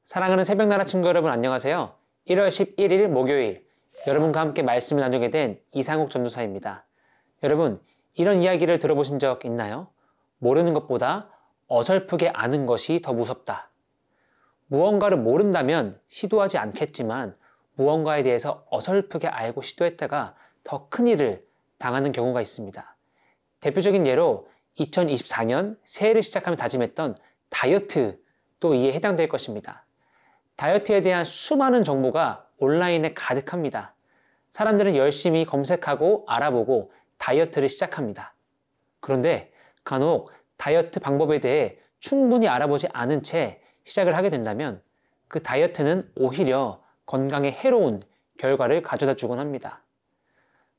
사랑하는 새벽나라 친구 여러분 안녕하세요. 1월 11일 목요일 여러분과 함께 말씀을 나누게 된 이상욱 전도사입니다. 여러분 이런 이야기를 들어보신 적 있나요? 모르는 것보다 어설프게 아는 것이 더 무섭다. 무언가를 모른다면 시도하지 않겠지만 무언가에 대해서 어설프게 알고 시도했다가 더 큰일을 당하는 경우가 있습니다. 대표적인 예로 2024년 새해를 시작하며 다짐했던 다이어트도 이에 해당될 것입니다. 다이어트에 대한 수많은 정보가 온라인에 가득합니다. 사람들은 열심히 검색하고 알아보고 다이어트를 시작합니다. 그런데 간혹 다이어트 방법에 대해 충분히 알아보지 않은 채 시작을 하게 된다면 그 다이어트는 오히려 건강에 해로운 결과를 가져다 주곤 합니다.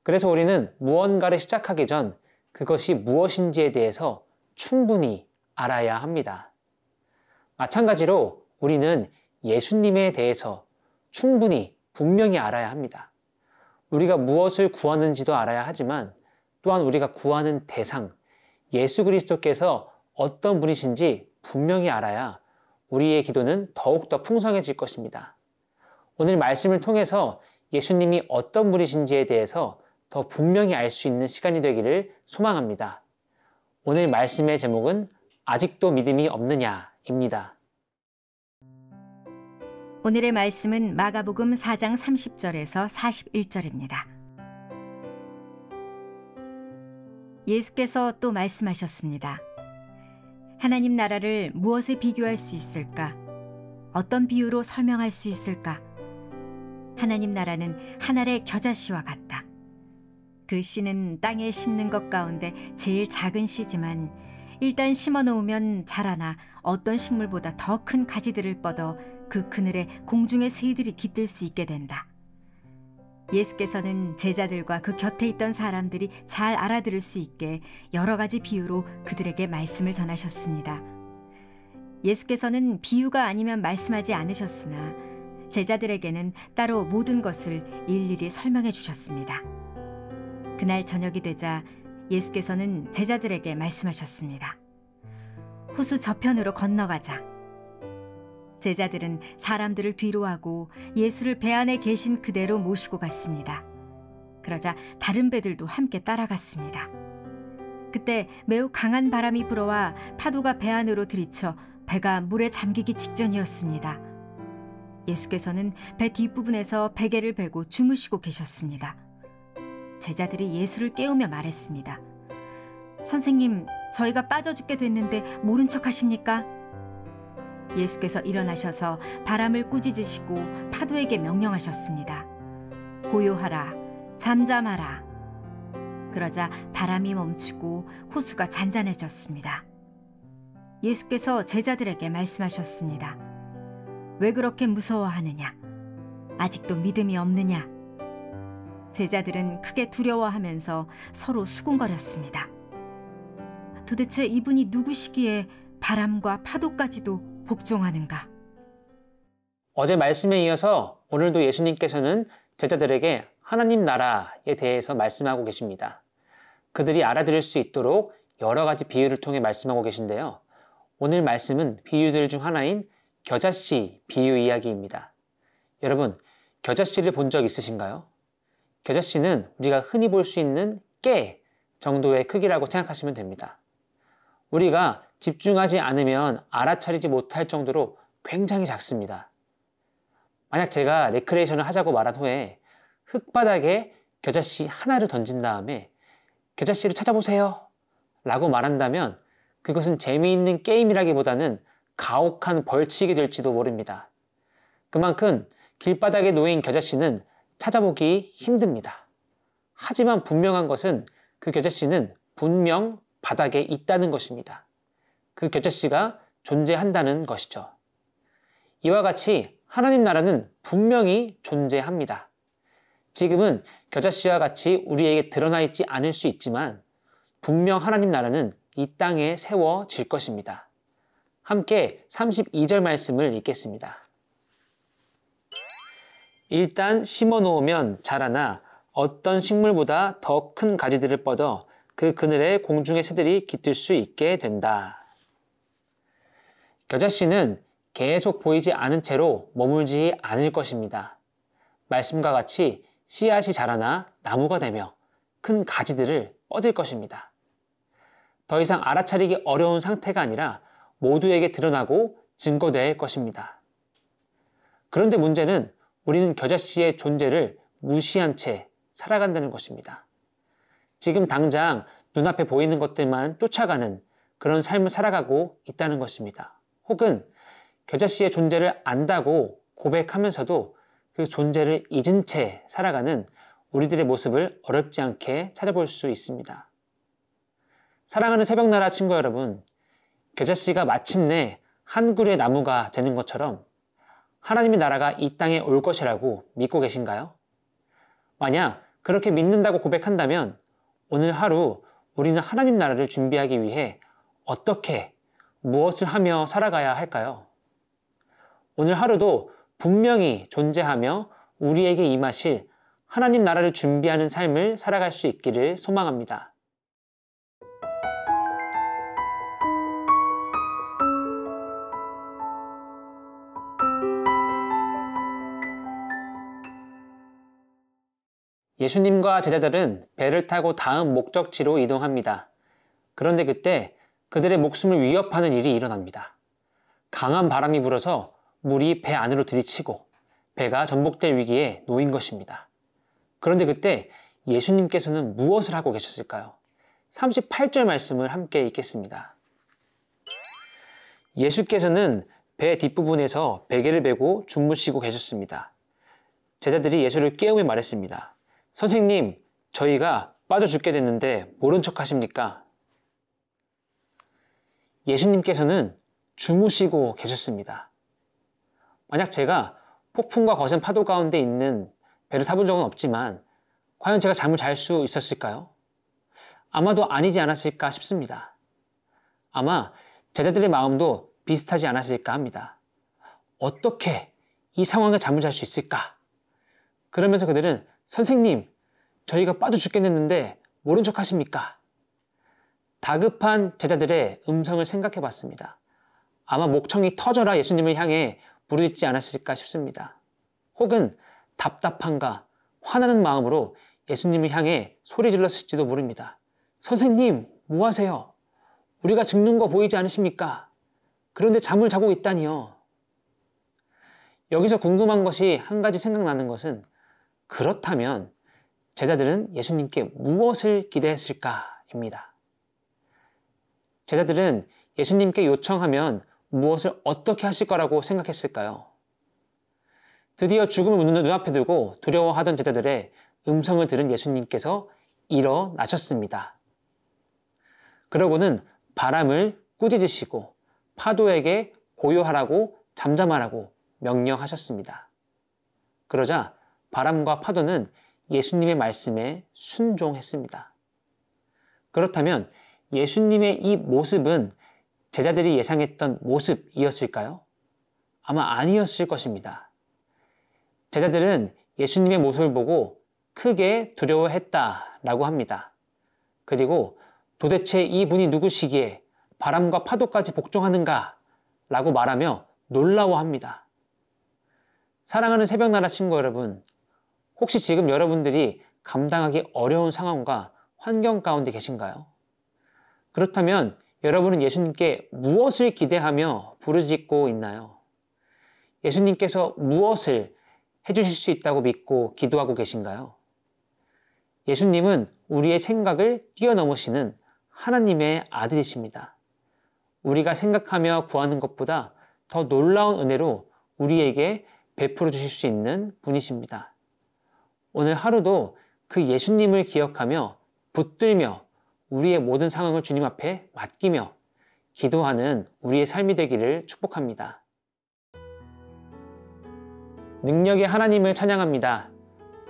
그래서 우리는 무언가를 시작하기 전 그것이 무엇인지에 대해서 충분히 알아야 합니다. 마찬가지로 우리는 예수님에 대해서 충분히 분명히 알아야 합니다. 우리가 무엇을 구하는지도 알아야 하지만 또한 우리가 구하는 대상, 예수 그리스도께서 어떤 분이신지 분명히 알아야 우리의 기도는 더욱더 풍성해질 것입니다. 오늘 말씀을 통해서 예수님이 어떤 분이신지에 대해서 더 분명히 알 수 있는 시간이 되기를 소망합니다. 오늘 말씀의 제목은 아직도 믿음이 없느냐입니다. 오늘의 말씀은 마가복음 4장 30절에서 41절입니다. 예수께서 또 말씀하셨습니다. 하나님 나라를 무엇에 비교할 수 있을까? 어떤 비유로 설명할 수 있을까? 하나님 나라는 한 알의 겨자씨와 같다. 그 씨는 땅에 심는 것 가운데 제일 작은 씨지만 일단 심어 놓으면 자라나 어떤 식물보다 더 큰 가지들을 뻗어 그 그늘에 공중의 새들이 깃들 수 있게 된다. 예수께서는 제자들과 그 곁에 있던 사람들이 잘 알아들을 수 있게 여러 가지 비유로 그들에게 말씀을 전하셨습니다. 예수께서는 비유가 아니면 말씀하지 않으셨으나 제자들에게는 따로 모든 것을 일일이 설명해 주셨습니다. 그날 저녁이 되자 예수께서는 제자들에게 말씀하셨습니다. 호수 저편으로 건너가자. 제자들은 사람들을 뒤로하고 예수를 배 안에 계신 그대로 모시고 갔습니다. 그러자 다른 배들도 함께 따라갔습니다. 그때 매우 강한 바람이 불어와 파도가 배 안으로 들이쳐 배가 물에 잠기기 직전이었습니다. 예수께서는 배 뒷부분에서 베개를 베고 주무시고 계셨습니다. 제자들이 예수를 깨우며 말했습니다. 선생님, 저희가 빠져 죽게 됐는데 모른 척 하십니까? 예수께서 일어나셔서 바람을 꾸짖으시고 파도에게 명령하셨습니다. 고요하라, 잠잠하라. 그러자 바람이 멈추고 호수가 잔잔해졌습니다. 예수께서 제자들에게 말씀하셨습니다. 왜 그렇게 무서워하느냐? 아직도 믿음이 없느냐? 제자들은 크게 두려워하면서 서로 수군거렸습니다. 도대체 이분이 누구시기에 바람과 파도까지도 복종하는가? 어제 말씀에 이어서 오늘도 예수님께서는 제자들에게 하나님 나라에 대해서 말씀하고 계십니다. 그들이 알아들을 수 있도록 여러 가지 비유를 통해 말씀하고 계신데요. 오늘 말씀은 비유들 중 하나인 겨자씨 비유 이야기입니다. 여러분, 겨자씨를 본 적 있으신가요? 겨자씨는 우리가 흔히 볼 수 있는 깨 정도의 크기라고 생각하시면 됩니다. 우리가 집중하지 않으면 알아차리지 못할 정도로 굉장히 작습니다. 만약 제가 레크레이션을 하자고 말한 후에 흙바닥에 겨자씨 하나를 던진 다음에 겨자씨를 찾아보세요 라고 말한다면 그것은 재미있는 게임이라기보다는 가혹한 벌칙이 될지도 모릅니다. 그만큼 길바닥에 놓인 겨자씨는 찾아보기 힘듭니다. 하지만 분명한 것은 그 겨자씨는 분명 바닥에 있다는 것입니다. 그 겨자씨가 존재한다는 것이죠. 이와 같이 하나님 나라는 분명히 존재합니다. 지금은 겨자씨와 같이 우리에게 드러나 있지 않을 수 있지만 분명 하나님 나라는 이 땅에 세워질 것입니다. 함께 32절 말씀을 읽겠습니다. 일단 심어 놓으면 자라나 어떤 식물보다 더 큰 가지들을 뻗어 그 그늘에 공중의 새들이 깃들 수 있게 된다. 겨자씨는 계속 보이지 않은 채로 머물지 않을 것입니다. 말씀과 같이 씨앗이 자라나 나무가 되며 큰 가지들을 뻗을 것입니다. 더 이상 알아차리기 어려운 상태가 아니라 모두에게 드러나고 증거될 것입니다. 그런데 문제는 우리는 겨자씨의 존재를 무시한 채 살아간다는 것입니다. 지금 당장 눈앞에 보이는 것들만 쫓아가는 그런 삶을 살아가고 있다는 것입니다. 혹은 겨자씨의 존재를 안다고 고백하면서도 그 존재를 잊은 채 살아가는 우리들의 모습을 어렵지 않게 찾아볼 수 있습니다. 사랑하는 새벽나라 친구 여러분, 겨자씨가 마침내 한 그루의 나무가 되는 것처럼 하나님의 나라가 이 땅에 올 것이라고 믿고 계신가요? 만약 그렇게 믿는다고 고백한다면 오늘 하루 우리는 하나님 나라를 준비하기 위해 어떻게, 무엇을 하며 살아가야 할까요? 오늘 하루도 분명히 존재하며 우리에게 임하실 하나님 나라를 준비하는 삶을 살아갈 수 있기를 소망합니다. 예수님과 제자들은 배를 타고 다음 목적지로 이동합니다. 그런데 그때 그들의 목숨을 위협하는 일이 일어납니다. 강한 바람이 불어서 물이 배 안으로 들이치고 배가 전복될 위기에 놓인 것입니다. 그런데 그때 예수님께서는 무엇을 하고 계셨을까요? 38절 말씀을 함께 읽겠습니다. 예수께서는 배 뒷부분에서 베개를 베고 주무시고 계셨습니다. 제자들이 예수를 깨우며 말했습니다. 선생님, 저희가 빠져 죽게 됐는데 모른 척 하십니까? 예수님께서는 주무시고 계셨습니다. 만약 제가 폭풍과 거센 파도 가운데 있는 배를 타본 적은 없지만 과연 제가 잠을 잘 수 있었을까요? 아마도 아니지 않았을까 싶습니다. 아마 제자들의 마음도 비슷하지 않았을까 합니다. 어떻게 이 상황에 잠을 잘 수 있을까? 그러면서 그들은 선생님, 저희가 빠져 죽겠는데 모른 척 하십니까? 다급한 제자들의 음성을 생각해 봤습니다. 아마 목청이 터져라 예수님을 향해 부르짖지 않았을까 싶습니다. 혹은 답답함과 화나는 마음으로 예수님을 향해 소리 질렀을지도 모릅니다. 선생님, 뭐 하세요? 우리가 죽는 거 보이지 않으십니까? 그런데 잠을 자고 있다니요. 여기서 궁금한 것이 한 가지 생각나는 것은 그렇다면 제자들은 예수님께 무엇을 기대했을까입니다. 제자들은 예수님께 요청하면 무엇을 어떻게 하실 거라고 생각했을까요? 드디어 죽음을 눈앞에 두고 두려워하던 제자들의 음성을 들은 예수님께서 일어나셨습니다. 그러고는 바람을 꾸짖으시고 파도에게 고요하라고 잠잠하라고 명령하셨습니다. 그러자 바람과 파도는 예수님의 말씀에 순종했습니다. 그렇다면 예수님의 이 모습은 제자들이 예상했던 모습이었을까요? 아마 아니었을 것입니다. 제자들은 예수님의 모습을 보고 크게 두려워했다라고 합니다. 그리고 도대체 이분이 누구시기에 바람과 파도까지 복종하는가? 라고 말하며 놀라워합니다. 사랑하는 새벽나라 친구 여러분, 혹시 지금 여러분들이 감당하기 어려운 상황과 환경 가운데 계신가요? 그렇다면 여러분은 예수님께 무엇을 기대하며 부르짖고 있나요? 예수님께서 무엇을 해주실 수 있다고 믿고 기도하고 계신가요? 예수님은 우리의 생각을 뛰어넘으시는 하나님의 아들이십니다. 우리가 생각하며 구하는 것보다 더 놀라운 은혜로 우리에게 베풀어 주실 수 있는 분이십니다. 오늘 하루도 그 예수님을 기억하며 붙들며 우리의 모든 상황을 주님 앞에 맡기며 기도하는 우리의 삶이 되기를 축복합니다. 능력의 하나님을 찬양합니다.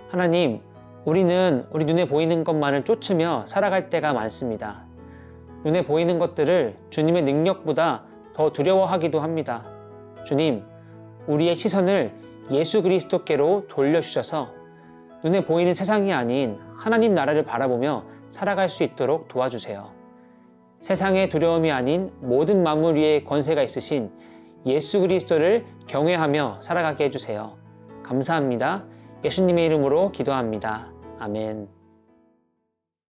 하나님, 우리는 우리 눈에 보이는 것만을 쫓으며 살아갈 때가 많습니다. 눈에 보이는 것들을 주님의 능력보다 더 두려워하기도 합니다. 주님, 우리의 시선을 예수 그리스도께로 돌려주셔서 눈에 보이는 세상이 아닌 하나님 나라를 바라보며 살아갈 수 있도록 도와주세요. 세상의 두려움이 아닌 모든 만물 위에 권세가 있으신 예수 그리스도를 경외하며 살아가게 해주세요. 감사합니다. 예수님의 이름으로 기도합니다. 아멘.